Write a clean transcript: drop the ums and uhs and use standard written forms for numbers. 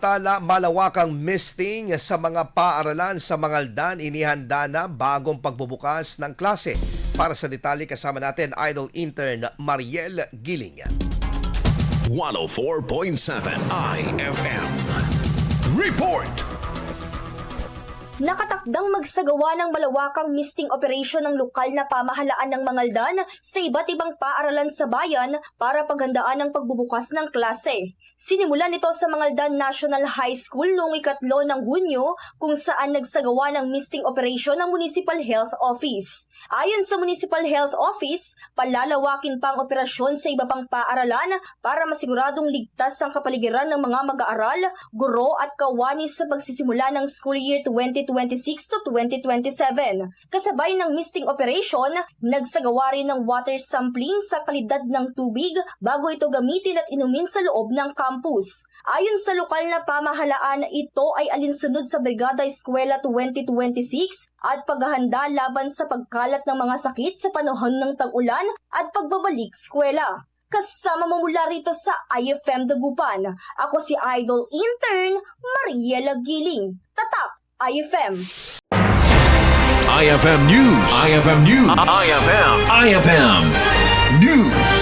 Malawakang misting sa mga paaralan sa Mangaldan, inihanda na bagong pagbubukas ng klase. Para sa detalye kasama natin Idol intern Mariel Giling. 104.7 IFM Report. Nakatakdang magsagawa ng malawakang misting operation ng lokal na pamahalaan ng Mangaldan sa iba't ibang paaralan sa bayan para paghandaan ng pagbubukas ng klase. Sinimulan ito sa Mangaldan National High School noong 3 ng Hunyo kung saan nagsagawa ng misting operation ng Municipal Health Office. Ayon sa Municipal Health Office, palalawakin pa ang operasyon sa iba pang paaralan para masiguradong ligtas ang kapaligiran ng mga mag-aaral, guro at kawani sa pagsisimula ng school year 2026 to 2027. Kasabay ng misting operation, nagsagawa rin ng water sampling sa kalidad ng tubig bago ito gamitin at inumin sa loob ng campus. Ayon sa lokal na pamahalaan, ito ay alinsunod sa Brigada Eskwela 2026 at paghahanda laban sa pagkalat ng mga sakit sa panahon ng tag-ulan at pagbabalik eskwela. Kasama mo mula rito sa IFM Dagupan, ako si Idol Intern Mariela Giling. Tatak IFM. IFM News. IFM News. IFM News.